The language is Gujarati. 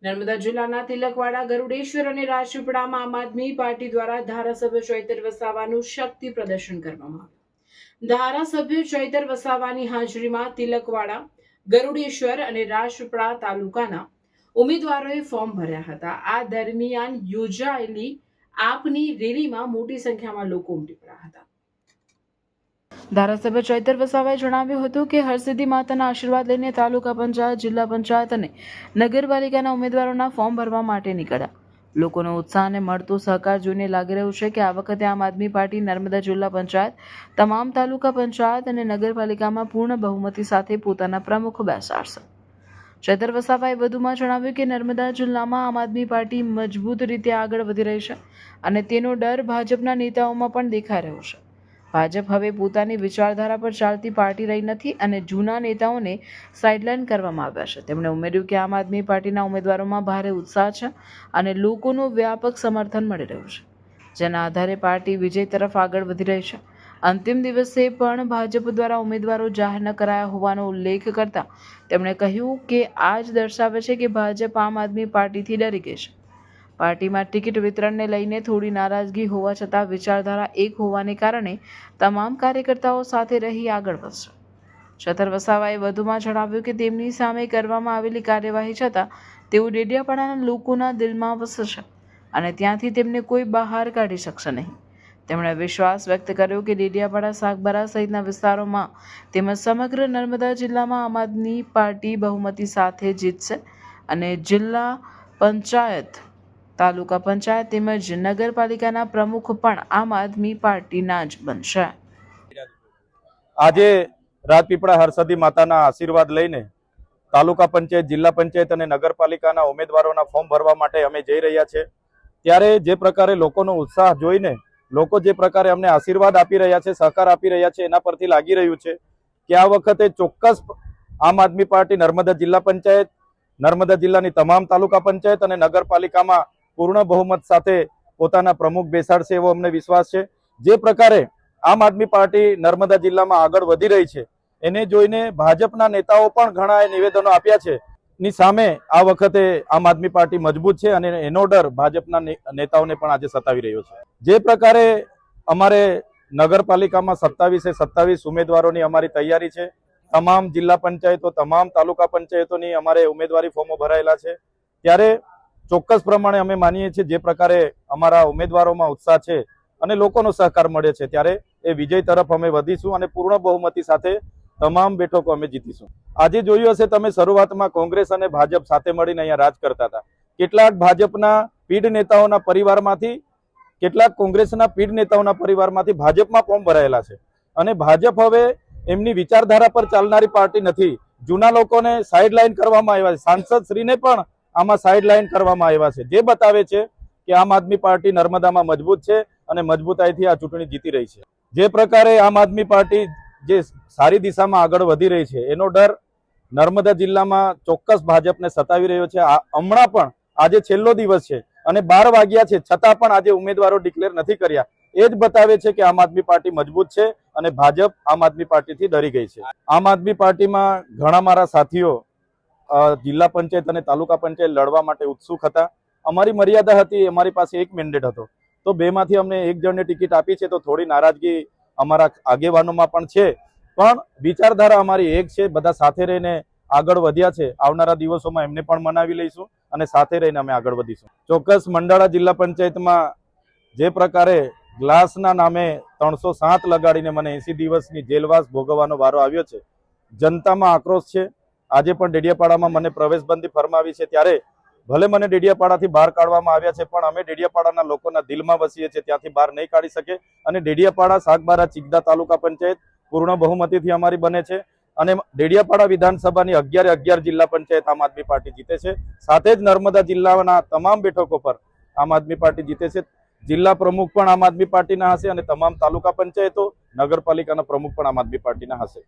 નર્મદા જિલ્લાના તિલકવાડા, ગરુડેશ્વર અને રાજપીપળામાં આમ આદમી પાર્ટી દ્વારા ધારાસભ્ય ચૈતર વસાવાનું શક્તિ પ્રદર્શન કરવામાં આવ્યું। ધારાસભ્ય ચૈતર વસાવાની હાજરીમાં તિલકવાડા, ગરુડેશ્વર અને રાજપીપળા તાલુકાના ઉમેદવારોએ ફોર્મ ભર્યા હતા। આ દરમિયાન યોજાયેલી આપની રેલીમાં મોટી સંખ્યામાં લોકો ઉમટી પડ્યા હતા। ધારાસભ્ય ચૈતર વસાવાએ જણાવ્યું હતું કે હરસિદ્ધિ માતાના આશીર્વાદ લઈને તાલુકા પંચાયત, જિલ્લા પંચાયત અને નગરપાલિકાના ઉમેદવારોના ફોર્મ ભરવા માટે નીકળ્યા। લોકોનો ઉત્સાહ અને મળતો સહકાર જોઈને લાગી રહ્યું છે કે આ વખતે આમ આદમી પાર્ટી નર્મદા જિલ્લા પંચાયત, તમામ તાલુકા પંચાયત અને નગરપાલિકામાં પૂર્ણ બહુમતી સાથે પોતાના પ્રમુખ બેસાડશે। ચૈતર વસાવાએ વધુમાં જણાવ્યું કે નર્મદા જિલ્લામાં આમ આદમી પાર્ટી મજબૂત રીતે આગળ વધી રહી છે અને તેનો ડર ભાજપના નેતાઓમાં પણ દેખાઈ રહ્યો છે। ભાજપ હવે પોતાની વિચારધારા પર ચાલતી પાર્ટી રહી નથી અને જૂના નેતાઓને સાઇડલાઇન કરવામાં આવ્યા છે। તેમણે ઉમેર્યું કે આમ આદમી પાર્ટીના ઉમેદવારોમાં ભારે ઉત્સાહ છે અને લોકોનું વ્યાપક સમર્થન મળી રહ્યું છે, જેના આધારે પાર્ટી વિજય તરફ આગળ વધી રહી છે। અંતિમ દિવસે પણ ભાજપ દ્વારા ઉમેદવારો જાહેર ન કરાયા હોવાનો ઉલ્લેખ કરતા તેમણે કહ્યું કે આ જ દર્શાવે છે કે ભાજપ આમ આદમી પાર્ટીથી ડરી ગઈ છે। પાર્ટીમાં ટિકિટ વિતરણને લઈને થોડી નારાજગી હોવા છતાં વિચારધારા એક હોવાને કારણે તમામ કાર્યકર્તાઓ સાથે રહી આગળ વધશે। ચૈતર વસાવાએ વધુમાં જણાવ્યું કે તેમની સામે કરવામાં આવેલી કાર્યવાહી છતાં તેઓ ડેડિયાપાડાના લોકોના દિલમાં વસશે અને ત્યાંથી તેમને કોઈ બહાર કાઢી શકશે નહીં। તેમણે વિશ્વાસ વ્યક્ત કર્યો કે ડેડિયાપાડા, સાગબારા સહિતના વિસ્તારોમાં તેમજ સમગ્ર નર્મદા જિલ્લામાં આમ આદમી પાર્ટી બહુમતી સાથે જીતશે અને જિલ્લા પંચાયત, તાલુકા પંચાયત તેમજ નગરપાલિકાના પ્રમુખ પણ આમ આદમી પાર્ટીના જ બનશે। આજે રાજપીપળા હરસિદ્ધિ માતાના આશીર્વાદ લઈને તાલુકા પંચાયત, જિલ્લા પંચાયત અને નગરપાલિકાના ઉમેદવારોના ફોર્મ ભરવા માટે અમે જઈ રહ્યા છીએ। ત્યારે જે પ્રકારે લોકોનો ઉત્સાહ જોઈને લોકો જે પ્રકારે અમને આશીર્વાદ આપી રહ્યા છે, સહકાર આપી રહ્યા છે, એના પરથી લાગી રહ્યું છે કે આ વખતે ચોક્કસ આમ આદમી પાર્ટી નર્મદા જિલ્લા પંચાયત, નર્મદા જિલ્લાની તમામ તાલુકા પંચાયત અને નગરપાલિકામાં પૂર્ણ બહુમત સાથે પોતાના પ્રમુખ બેસાડશે એવો અમને વિશ્વાસ છે। જે પ્રકારે આમ આદમી પાર્ટી નર્મદા જિલ્લામાં આગળ વધી રહી છે એને જોઈને ભાજપના નેતાઓ પણ ઘણા નિવેદનો આપ્યા છે ની સામે આ વખતે આમ આદમી પાર્ટી મજબૂત છે અને એનો ડર ભાજપના નેતાઓને પણ આજે સતાવી રહ્યો છે। જે પ્રકારે અમારે નગરપાલિકામાં 27 ઉમેદવારોની અમારી તૈયારી છે। તમામ જિલ્લા પંચાયતો, તમામ તાલુકા પંચાયતોની અમારે ઉમેદવારી ફોર્મો ભરાયેલા છે। ત્યારે ચોક્કસ પ્રમાણે અમે માનીએ છીએ જે પ્રકારે અમારા ઉમેદવારોમાં ઉત્સાહ છે અને લોકોનો સહકાર મળે છે ત્યારે એ વિજય તરફ અમે વધીશું અને પૂર્ણ બહુમતી સાથે તમામ બેઠકો અમે જીતીશું। આજે જોયું હશે તમે, શરૂઆતમાં કોંગ્રેસ અને ભાજપ સાથે મળીને અહીંયા રાજ કરતા હતા। કેટલાક ભાજપના પીઢ નેતાઓના પરિવારમાંથી, કેટલાક કોંગ્રેસના પીઢ નેતાઓના પરિવારમાંથી ભાજપમાં ફોર્મ ભરાયેલા છે અને ભાજપ હવે એમની વિચારધારા પર ચાલનારી પાર્ટી નથી। જૂના લોકોને સાઇડલાઇન કરવામાં આવ્યા છે, સાંસદ શ્રીને પણ આમાં સાઇડલાઇન કરવામાં આવ્યા છે, જે બતાવે છે કે આમ આદમી પાર્ટી નર્મદામાં મજબૂત છે અને મજબૂતાઈથી આ ચૂંટણી જીતી રહી છે। જે પ્રકારે આમ આદમી પાર્ટી જે સારી દિશામાં આગળ વધી રહી છે એનો ડર નર્મદા જિલ્લામાં ચોક્કસ ભાજપને સતાવી રહ્યો છે। હમણાં પણ આજે છેલ્લો દિવસ છે અને 12 વાગ્યા છે છતાં પણ આજે ઉમેદવારો ડિક્લેર નથી કર્યા। એ જ બતાવે છે કે આમ આદમી પાર્ટી મજબૂત છે અને ભાજપ આમ આદમી પાર્ટીથી ડરી ગઈ છે। આમ આદમી પાર્ટીમાં ઘણા મારા સાથીઓ જિલ્લા પંચાયત અને તાલુકા પંચાયત લડવા માટે ઉત્સુક હતા। અમારી મર્યાદા હતી, અમારી પાસે એક મેન્ડેટ હતો, તો બેમાંથી અમને એક જણને ટિકિટ આપી છે, તો થોડી નારાજગી અમારા આગેવાનોમાં પણ છે, પણ વિચારધારા અમારી એક છે। બધા સાથે રહીને આગળ વધ્યા છે। આવનારા દિવસોમાં એમને પણ મનાવી લઈશું અને સાથે રહીને અમે આગળ વધીશું। ચોક્કસ મંડાળા જિલ્લા પંચાયતમાં જે પ્રકારે ગ્લાસના નામે 307 લગાડીને મને 80 દિવસની જેલવાસ ભોગવવાનો વારો આવ્યો છે, જનતામાં આક્રોશ છે। આજે પણ ડેડિયાપાડામાં મને પ્રવેશબંધી ફરમાવી છે, ત્યારે ભલે મને ડેડિયાપાડાથી બહાર કાઢવામાં આવ્યા છે પણ અમે ડેડિયાપાડાના લોકોના દિલમાં વસીએ છીએ, ત્યાંથી બહાર નહીં કાઢી શકે અને ડેડિયાપાડા, સાગબારા, ચિગદા તાલુકા પંચાયત પૂર્ણ બહુમતીથી અમારી બને છે અને ડેડિયાપાડા વિધાનસભાની 11 જિલ્લા પંચાયત આમ આદમી પાર્ટી જીતે છે। સાથે જ નર્મદા જિલ્લાના તમામ બેઠકો પર આમ આદમી પાર્ટી જીતે છે। જિલ્લા પ્રમુખ પણ આમ આદમી પાર્ટીના હશે અને તમામ તાલુકા પંચાયતો, નગરપાલિકાના પ્રમુખ પણ આમ આદમી પાર્ટીના હશે।